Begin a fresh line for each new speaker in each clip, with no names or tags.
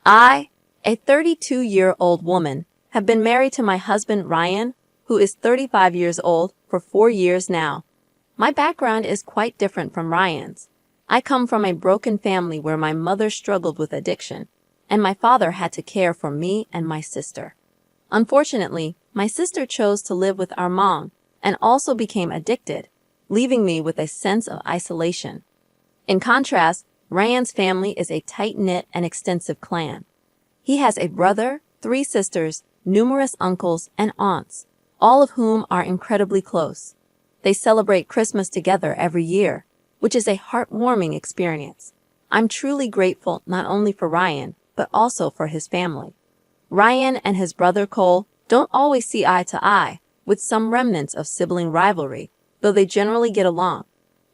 I, a 32-year-old woman, have been married to my husband Ryan, who is 35 years old, for 4 years now. My background is quite different from Ryan's. I come from a broken family where my mother struggled with addiction, and my father had to care for me and my sister. Unfortunately, my sister chose to live with our mom and also became addicted, leaving me with a sense of isolation. In contrast, Ryan's family is a tight-knit and extensive clan. He has a brother, 3 sisters, numerous uncles and aunts, all of whom are incredibly close. They celebrate Christmas together every year, which is a heartwarming experience. I'm truly grateful not only for Ryan, but also for his family. Ryan and his brother Cole don't always see eye to eye, with some remnants of sibling rivalry, though they generally get along.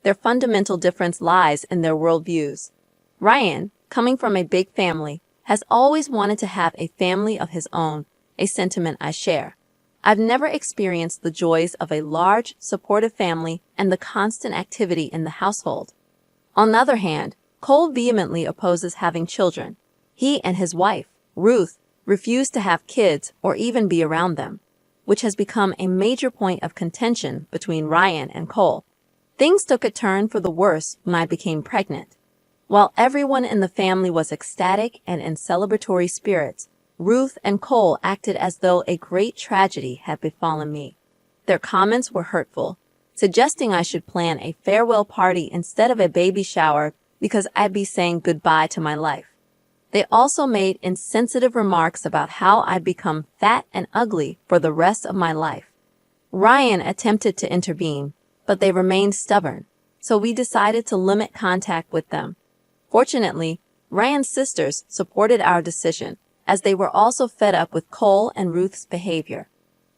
Their fundamental difference lies in their worldviews. Ryan, coming from a big family, has always wanted to have a family of his own, a sentiment I share. I've never experienced the joys of a large, supportive family and the constant activity in the household. On the other hand, Cole vehemently opposes having children. He and his wife, Ruth, refuse to have kids or even be around them, which has become a major point of contention between Ryan and Cole. Things took a turn for the worse when I became pregnant. While everyone in the family was ecstatic and in celebratory spirits, Ruth and Cole acted as though a great tragedy had befallen me. Their comments were hurtful, suggesting I should plan a farewell party instead of a baby shower because I'd be saying goodbye to my life. They also made insensitive remarks about how I'd become fat and ugly for the rest of my life. Ryan attempted to intervene, but they remained stubborn, so we decided to limit contact with them. Fortunately, Ryan's sisters supported our decision, as they were also fed up with Cole and Ruth's behavior.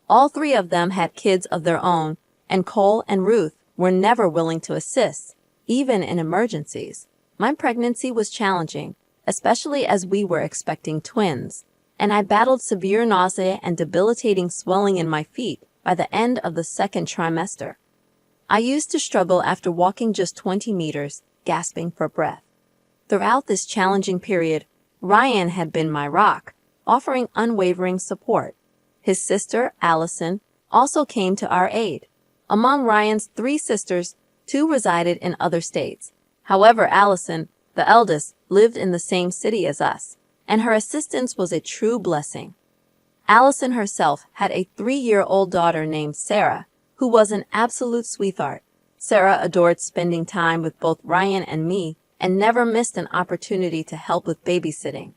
All 3 of them had kids of their own, and Cole and Ruth were never willing to assist, even in emergencies. My pregnancy was challenging, especially as we were expecting twins, and I battled severe nausea and debilitating swelling in my feet by the end of the 2nd trimester. I used to struggle after walking just 20 meters, gasping for breath. Throughout this challenging period, Ryan had been my rock, offering unwavering support. His sister, Allison, also came to our aid. Among Ryan's 3 sisters, 2 resided in other states. However, Allison, the eldest, lived in the same city as us, and her assistance was a true blessing. Allison herself had a 3-year-old daughter named Sarah, who was an absolute sweetheart. Sarah adored spending time with both Ryan and me, and never missed an opportunity to help with babysitting.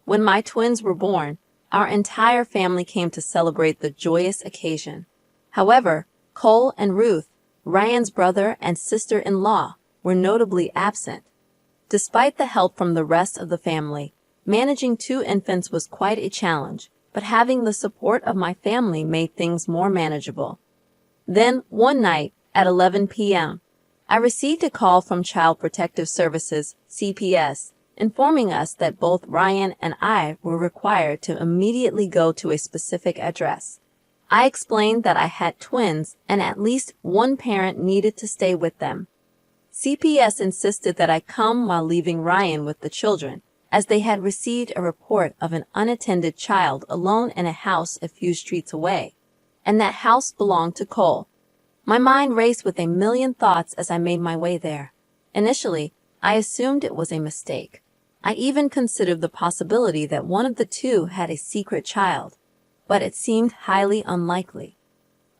When my twins were born, our entire family came to celebrate the joyous occasion. However, Cole and Ruth, Ryan's brother and sister-in-law, were notably absent. Despite the help from the rest of the family, managing 2 infants was quite a challenge, but having the support of my family made things more manageable. Then, one night, at 11 p.m., I received a call from Child Protective Services, CPS, informing us that both Ryan and I were required to immediately go to a specific address. I explained that I had twins and at least one parent needed to stay with them. CPS insisted that I come while leaving Ryan with the children, as they had received a report of an unattended child alone in a house a few streets away, and that house belonged to Cole. My mind raced with a million thoughts as I made my way there. Initially, I assumed it was a mistake. I even considered the possibility that one of the 2 had a secret child, but it seemed highly unlikely.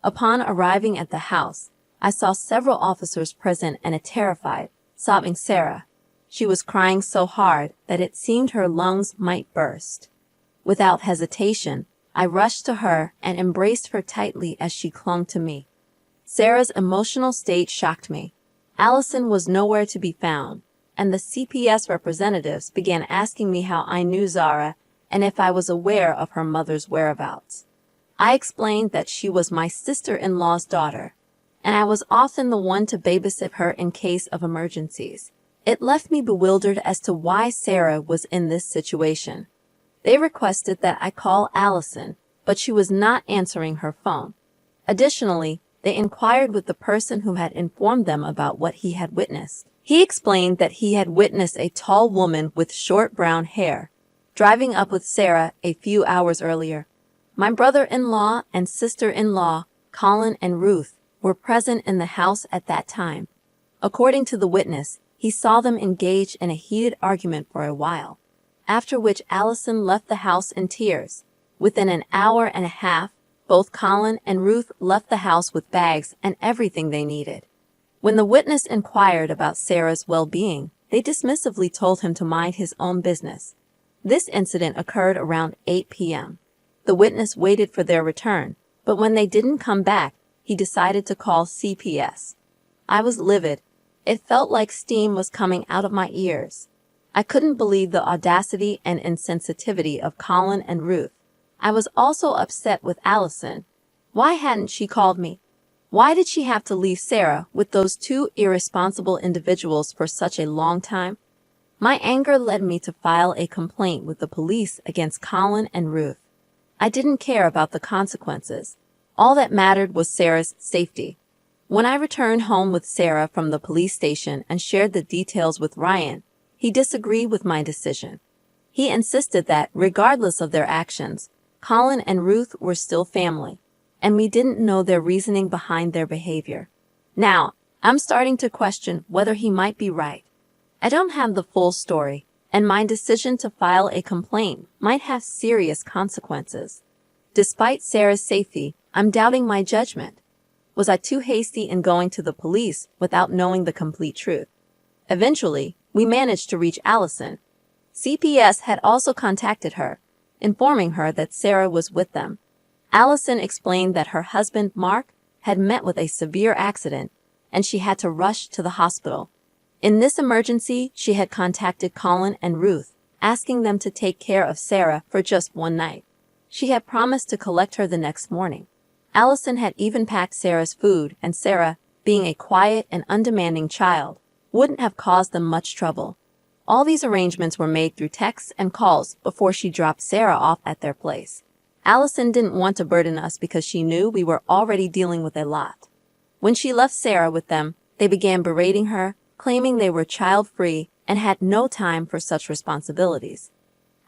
Upon arriving at the house, I saw several officers present and a terrified, sobbing Sarah. She was crying so hard that it seemed her lungs might burst. Without hesitation, I rushed to her and embraced her tightly as she clung to me. Sarah's emotional state shocked me. Allison was nowhere to be found, and the CPS representatives began asking me how I knew Zara and if I was aware of her mother's whereabouts. I explained that she was my sister-in-law's daughter, and I was often the one to babysit her in case of emergencies. It left me bewildered as to why Sarah was in this situation. They requested that I call Allison, but she was not answering her phone. Additionally, they inquired with the person who had informed them about what he had witnessed. He explained that he had witnessed a tall woman with short brown hair. driving up with Sarah a few hours earlier. My brother-in-law and sister-in-law, Colin and Ruth, were present in the house at that time. According to the witness, he saw them engage in a heated argument for a while, after which Allison left the house in tears. Within an hour and a half, both Colin and Ruth left the house with bags and everything they needed. When the witness inquired about Sarah's well-being, they dismissively told him to mind his own business. This incident occurred around 8 p.m. The witness waited for their return, but when they didn't come back, he decided to call CPS. I was livid. It felt like steam was coming out of my ears. I couldn't believe the audacity and insensitivity of Colin and Ruth. I was also upset with Allison. Why hadn't she called me? Why did she have to leave Sarah with those two irresponsible individuals for such a long time? My anger led me to file a complaint with the police against Colin and Ruth. I didn't care about the consequences. All that mattered was Sarah's safety. When I returned home with Sarah from the police station and shared the details with Ryan, he disagreed with my decision. He insisted that, regardless of their actions, Colin and Ruth were still family, and we didn't know their reasoning behind their behavior. Now, I'm starting to question whether he might be right. I don't have the full story, and my decision to file a complaint might have serious consequences. Despite Sarah's safety, I'm doubting my judgment. Was I too hasty in going to the police without knowing the complete truth? Eventually, we managed to reach Allison. CPS had also contacted her, informing her that Sarah was with them. Allison explained that her husband, Mark, had met with a severe accident, and she had to rush to the hospital. In this emergency, she had contacted Colin and Ruth, asking them to take care of Sarah for just one night. She had promised to collect her the next morning. Allison had even packed Sarah's food, and Sarah, being a quiet and undemanding child, wouldn't have caused them much trouble. All these arrangements were made through texts and calls before she dropped Sarah off at their place. Allison didn't want to burden us because she knew we were already dealing with a lot. When she left Sarah with them, they began berating her, claiming they were child-free and had no time for such responsibilities.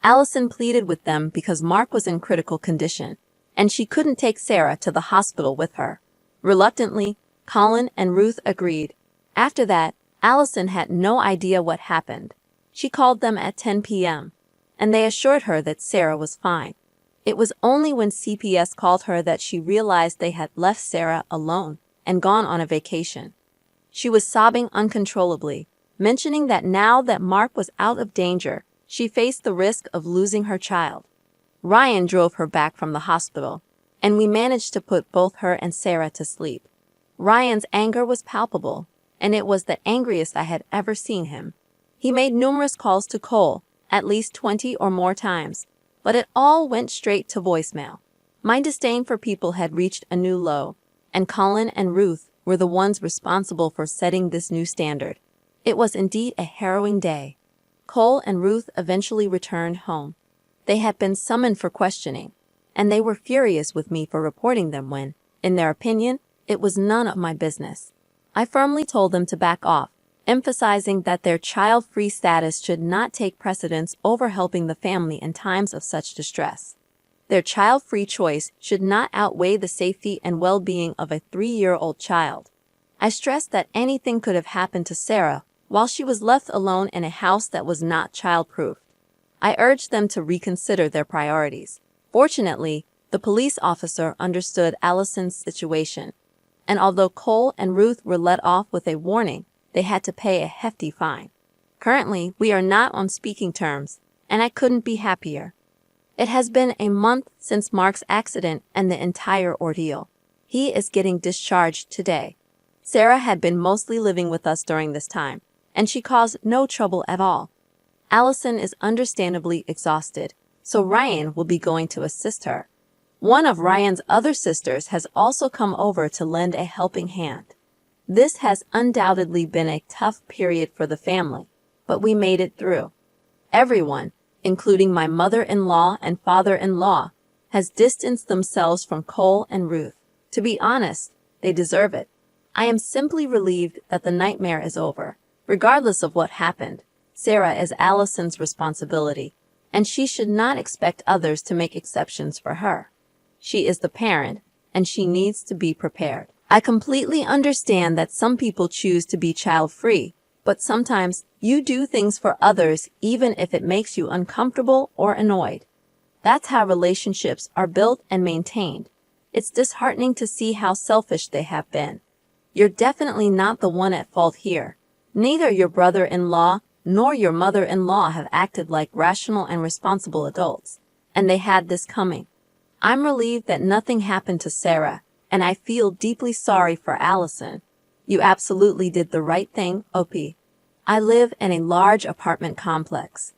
Allison pleaded with them because Mark was in critical condition, and she couldn't take Sarah to the hospital with her. Reluctantly, Colin and Ruth agreed. After that, Allison had no idea what happened. She called them at 10 p.m., and they assured her that Sarah was fine. It was only when CPS called her that she realized they had left Sarah alone and gone on a vacation. She was sobbing uncontrollably, mentioning that now that Mark was out of danger, she faced the risk of losing her child. Ryan drove her back from the hospital, and we managed to put both her and Sarah to sleep. Ryan's anger was palpable, and it was the angriest I had ever seen him. He made numerous calls to Cole, at least 20 or more times, but it all went straight to voicemail. My disdain for people had reached a new low, and Colin and Ruth were the ones responsible for setting this new standard. It was indeed a harrowing day. Cole and Ruth eventually returned home. They had been summoned for questioning, and they were furious with me for reporting them when, in their opinion, it was none of my business. I firmly told them to back off, emphasizing that their child-free status should not take precedence over helping the family in times of such distress. Their child-free choice should not outweigh the safety and well-being of a 3-year-old child. I stressed that anything could have happened to Sarah while she was left alone in a house that was not child-proof. I urged them to reconsider their priorities. Fortunately, the police officer understood Allison's situation, and although Cole and Ruth were let off with a warning, they had to pay a hefty fine. Currently, we are not on speaking terms, and I couldn't be happier. It has been a month since Mark's accident and the entire ordeal. He is getting discharged today. Sarah had been mostly living with us during this time, and she caused no trouble at all. Allison is understandably exhausted, so Ryan will be going to assist her. One of Ryan's other sisters has also come over to lend a helping hand. This has undoubtedly been a tough period for the family, but we made it through. Everyone, including my mother-in-law and father-in-law, has distanced themselves from Cole and Ruth. To be honest, they deserve it. I am simply relieved that the nightmare is over. Regardless of what happened, Sarah is Allison's responsibility, and she should not expect others to make exceptions for her. She is the parent, and she needs to be prepared. I completely understand that some people choose to be child-free, but sometimes you do things for others even if it makes you uncomfortable or annoyed. That's how relationships are built and maintained. It's disheartening to see how selfish they have been. You're definitely not the one at fault here. Neither your brother-in-law nor your mother-in-law have acted like rational and responsible adults, and they had this coming. I'm relieved that nothing happened to Sarah, and I feel deeply sorry for Allison. You absolutely did the right thing, OP. I live in a large apartment complex.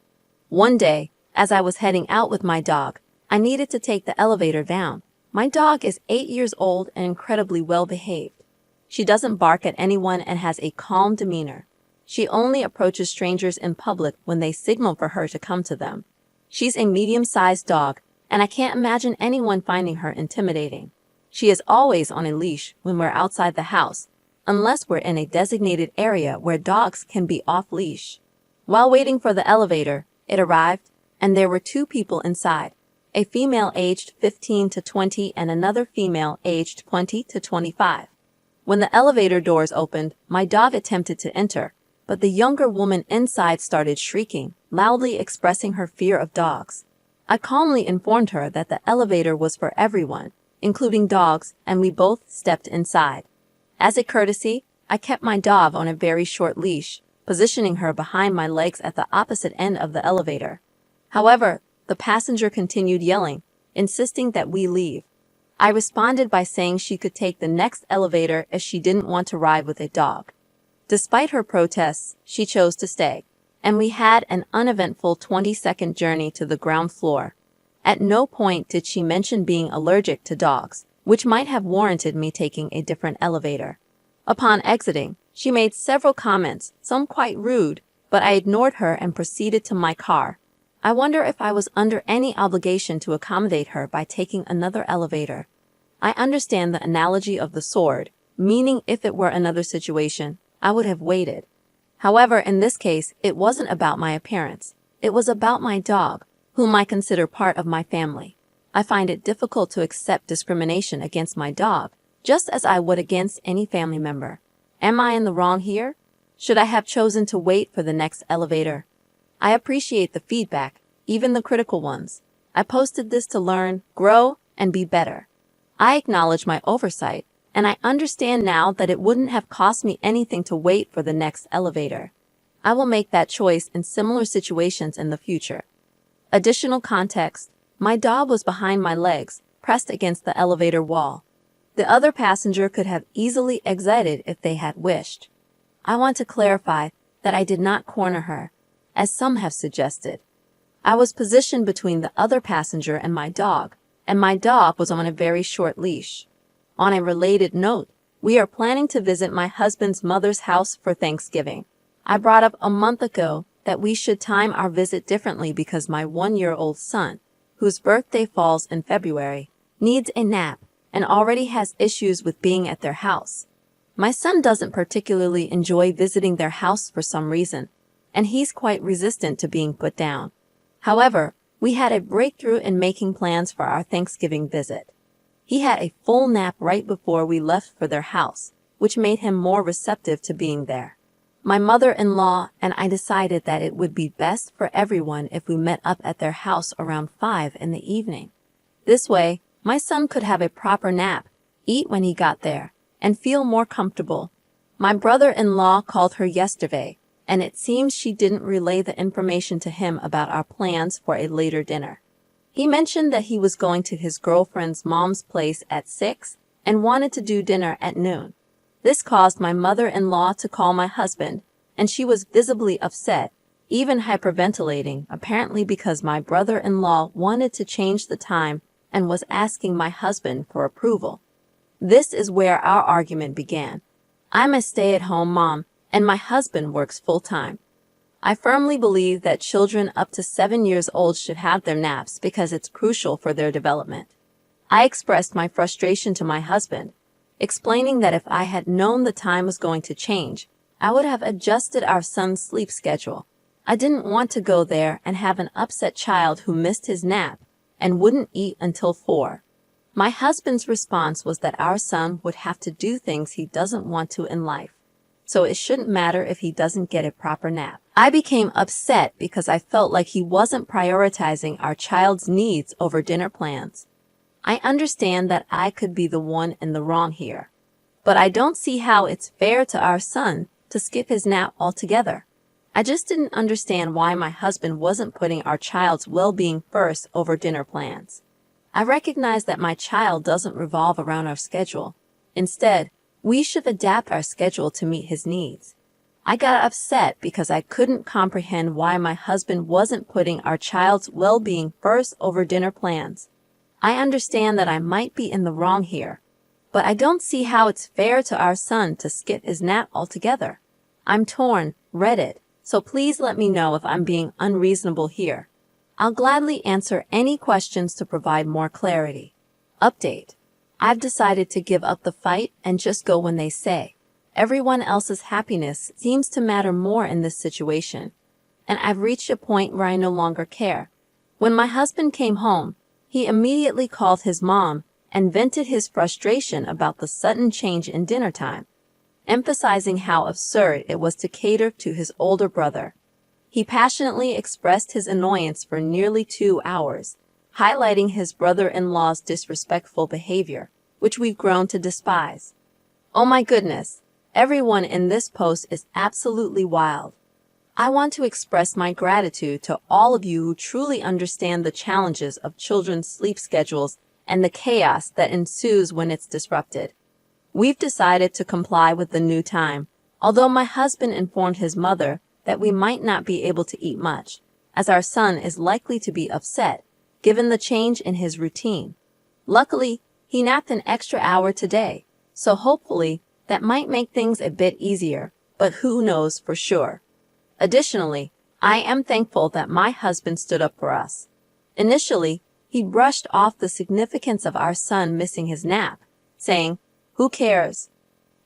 One day, as I was heading out with my dog, I needed to take the elevator down. My dog is 8 years old and incredibly well-behaved. She doesn't bark at anyone and has a calm demeanor. She only approaches strangers in public when they signal for her to come to them. She's a medium-sized dog, and I can't imagine anyone finding her intimidating. She is always on a leash when we're outside the house, unless we're in a designated area where dogs can be off-leash. While waiting for the elevator, it arrived, and there were 2 people inside, a female aged 15 to 20 and another female aged 20 to 25. When the elevator doors opened, my dog attempted to enter, but the younger woman inside started shrieking, loudly expressing her fear of dogs. I calmly informed her that the elevator was for everyone, including dogs, and we both stepped inside. As a courtesy, I kept my dog on a very short leash, positioning her behind my legs at the opposite end of the elevator. However, the passenger continued yelling, insisting that we leave. I responded by saying she could take the next elevator if she didn't want to ride with a dog. Despite her protests, she chose to stay, and we had an uneventful 20-second journey to the ground floor. At no point did she mention being allergic to dogs, which might have warranted me taking a different elevator. Upon exiting, she made several comments, some quite rude, but I ignored her and proceeded to my car. I wonder if I was under any obligation to accommodate her by taking another elevator. I understand the analogy of the sword, meaning if it were another situation, I would have waited. However, in this case, it wasn't about my appearance. It was about my dog, whom I consider part of my family. I find it difficult to accept discrimination against my dog, just as I would against any family member. Am I in the wrong here? Should I have chosen to wait for the next elevator? I appreciate the feedback, even the critical ones. I posted this to learn, grow, and be better. I acknowledge my oversight, and I understand now that it wouldn't have cost me anything to wait for the next elevator. I will make that choice in similar situations in the future. Additional context: my dog was behind my legs, pressed against the elevator wall. The other passenger could have easily exited if they had wished. I want to clarify that I did not corner her, as some have suggested. I was positioned between the other passenger and my dog was on a very short leash. On a related note, we are planning to visit my husband's mother's house for Thanksgiving. I brought up a month ago that we should time our visit differently because my 1-year-old son, whose birthday falls in February, needs a nap and already has issues with being at their house. My son doesn't particularly enjoy visiting their house for some reason, and he's quite resistant to being put down. However, we had a breakthrough in making plans for our Thanksgiving visit. He had a full nap right before we left for their house, which made him more receptive to being there. My mother-in-law and I decided that it would be best for everyone if we met up at their house around 5 in the evening. This way, my son could have a proper nap, eat when he got there, and feel more comfortable. My brother-in-law called her yesterday, and it seems she didn't relay the information to him about our plans for a later dinner. He mentioned that he was going to his girlfriend's mom's place at 6 and wanted to do dinner at noon. This caused my mother-in-law to call my husband, and she was visibly upset, even hyperventilating, apparently because my brother-in-law wanted to change the time and was asking my husband for approval. This is where our argument began. I'm a stay-at-home mom, and my husband works full-time. I firmly believe that children up to 7 years old should have their naps because it's crucial for their development. I expressed my frustration to my husband, explaining that if I had known the time was going to change, I would have adjusted our son's sleep schedule. I didn't want to go there and have an upset child who missed his nap and wouldn't eat until 4. My husband's response was that our son would have to do things he doesn't want to in life, so it shouldn't matter if he doesn't get a proper nap. I became upset because I felt like he wasn't prioritizing our child's needs over dinner plans. I understand that I could be the one in the wrong here, but I don't see how it's fair to our son to skip his nap altogether. I just didn't understand why my husband wasn't putting our child's well-being first over dinner plans. I recognize that my child doesn't revolve around our schedule. Instead, we should adapt our schedule to meet his needs. I got upset because I couldn't comprehend why my husband wasn't putting our child's well-being first over dinner plans. I understand that I might be in the wrong here, but I don't see how it's fair to our son to skip his nap altogether. I'm torn, Reddit, so please let me know if I'm being unreasonable here. I'll gladly answer any questions to provide more clarity. Update. I've decided to give up the fight and just go when they say. Everyone else's happiness seems to matter more in this situation, and I've reached a point where I no longer care. When my husband came home, he immediately called his mom and vented his frustration about the sudden change in dinner time, emphasizing how absurd it was to cater to his older brother. He passionately expressed his annoyance for nearly 2 hours, highlighting his brother-in-law's disrespectful behavior, which we've grown to despise. Oh my goodness, everyone in this post is absolutely wild. I want to express my gratitude to all of you who truly understand the challenges of children's sleep schedules and the chaos that ensues when it's disrupted. We've decided to comply with the new time, although my husband informed his mother that we might not be able to eat much, as our son is likely to be upset, given the change in his routine. Luckily, he napped an extra hour today, so hopefully that might make things a bit easier, but who knows for sure. Additionally, I am thankful that my husband stood up for us. Initially, he brushed off the significance of our son missing his nap, saying, "Who cares?"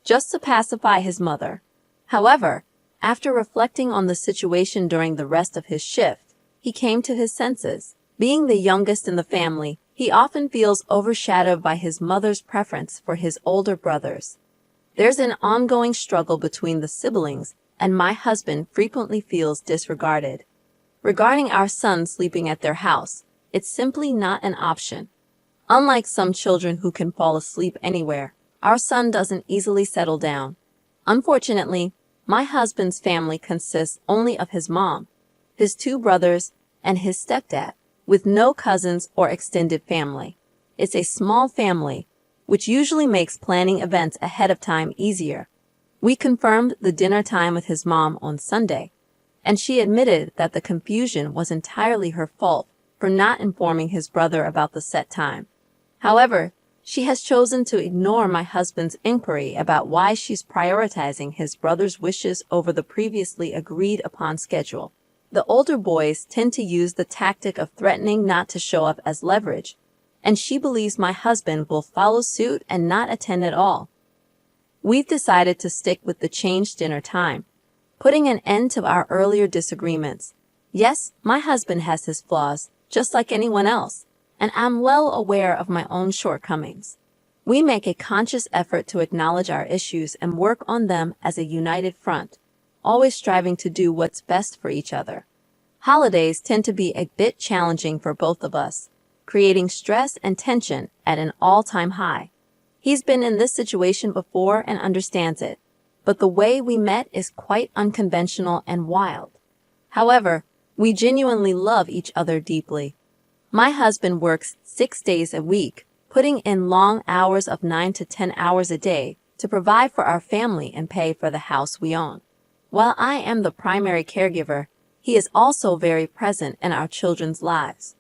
just to pacify his mother. However, after reflecting on the situation during the rest of his shift, he came to his senses. Being the youngest in the family, he often feels overshadowed by his mother's preference for his older brothers. There's an ongoing struggle between the siblings, and my husband frequently feels disregarded. Regarding our son sleeping at their house, it's simply not an option. Unlike some children who can fall asleep anywhere, our son doesn't easily settle down. Unfortunately, my husband's family consists only of his mom, his 2 brothers, and his stepdad, with no cousins or extended family. It's a small family, which usually makes planning events ahead of time easier. We confirmed the dinner time with his mom on Sunday, and she admitted that the confusion was entirely her fault for not informing his brother about the set time. However, she has chosen to ignore my husband's inquiry about why she's prioritizing his brother's wishes over the previously agreed upon schedule. The older boys tend to use the tactic of threatening not to show up as leverage, and she believes my husband will follow suit and not attend at all. We've decided to stick with the changed dinner time, putting an end to our earlier disagreements. Yes, my husband has his flaws, just like anyone else, and I'm well aware of my own shortcomings. We make a conscious effort to acknowledge our issues and work on them as a united front, always striving to do what's best for each other. Holidays tend to be a bit challenging for both of us, creating stress and tension at an all-time high. He's been in this situation before and understands it, but the way we met is quite unconventional and wild. However, we genuinely love each other deeply. My husband works 6 days a week, putting in long hours of 9 to 10 hours a day to provide for our family and pay for the house we own. While I am the primary caregiver, he is also very present in our children's lives.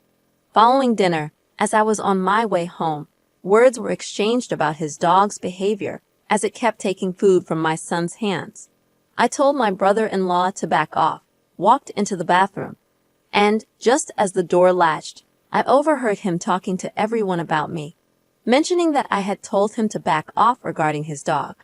Following dinner, as I was on my way home, words were exchanged about his dog's behavior as it kept taking food from my son's hands. I told my brother-in-law to back off, walked into the bathroom, and, just as the door latched, I overheard him talking to everyone about me, mentioning that I had told him to back off regarding his dog.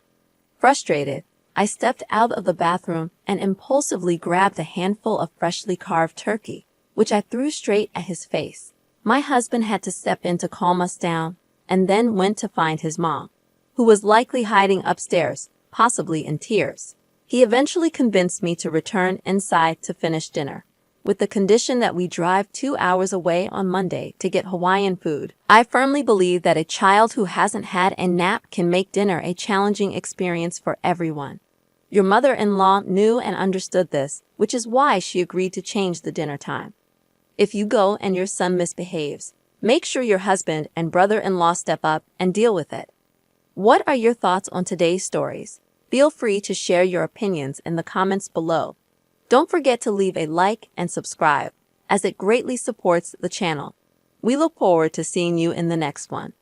Frustrated, I stepped out of the bathroom and impulsively grabbed a handful of freshly carved turkey, which I threw straight at his face. My husband had to step in to calm us down, and then went to find his mom, who was likely hiding upstairs, possibly in tears. He eventually convinced me to return inside to finish dinner, with the condition that we drive 2 hours away on Monday to get Hawaiian food. I firmly believe that a child who hasn't had a nap can make dinner a challenging experience for everyone. Your mother-in-law knew and understood this, which is why she agreed to change the dinner time. If you go and your son misbehaves, make sure your husband and brother-in-law step up and deal with it. What are your thoughts on today's stories? Feel free to share your opinions in the comments below. Don't forget to leave a like and subscribe, as it greatly supports the channel. We look forward to seeing you in the next one.